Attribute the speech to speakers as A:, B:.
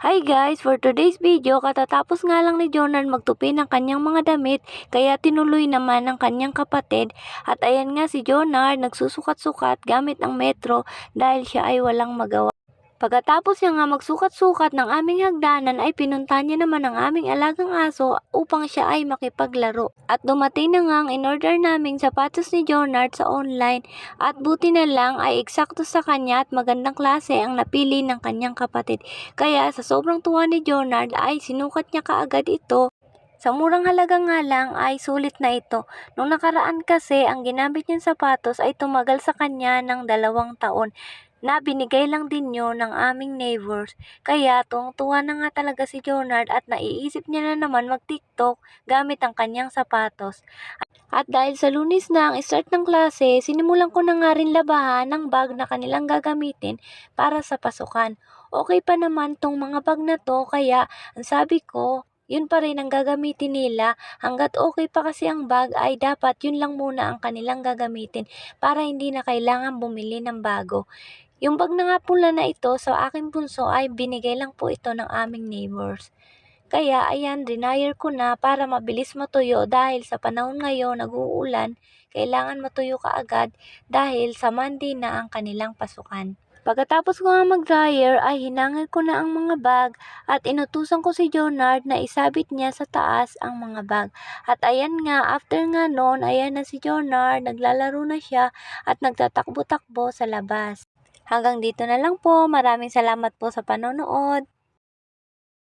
A: Hi guys! For today's video, katatapos nga lang ni Jonard magtupi ng kanyang mga damit, kaya tinuloy naman ng kanyang kapatid. At ayan nga si Jonard nagsusukat-sukat gamit ang metro dahil siya ay walang magawa. Pagkatapos niya nga magsukat-sukat ng aming hagdanan ay pinunta niya naman ang aming alagang aso upang siya ay makipaglaro. At dumating na nga ang in-order naming sapatos ni Jonard sa online at buti na lang ay eksakto sa kanya at magandang klase ang napili ng kanyang kapatid. Kaya sa sobrang tuwa ni Jonard ay sinukat niya kaagad ito. Sa murang halaga nga lang ay sulit na ito. Nung nakaraan kasi ang ginamit niyang sapatos ay tumagal sa kanya ng 2 taon na binigay lang din yun ng aming neighbors. Kaya tuwang-tuwa na nga talaga si Jonard at naiisip niya na naman mag-TikTok gamit ang kanyang sapatos. At dahil sa Lunes na ang start ng klase, sinimulan ko na nga rin labahan ng bag na kanilang gagamitin para sa pasukan. Okay pa naman tong mga bag na to kaya ang sabi ko, yun pa rin ang gagamitin nila. Hanggat okay pa kasi ang bag ay dapat yun lang muna ang kanilang gagamitin para hindi na kailangan bumili ng bago. Yung bag na nga pula na ito sa aking bunso ay binigay lang po ito ng aming neighbors. Kaya ayan, denier ko na para mabilis matuyo dahil sa panahon ngayon nag-uulan, kailangan matuyo kaagad dahil sa Monday na ang kanilang pasukan. Pagkatapos ko nga mag-dryer ay hinangil ko na ang mga bag at inutusan ko si Jonard na isabit niya sa taas ang mga bag. At ayan nga, after nga noon, ayan na si Jonard, naglalaro na siya at nagtatakbo-takbo sa labas. Hanggang dito na lang po. Maraming salamat po sa panonood.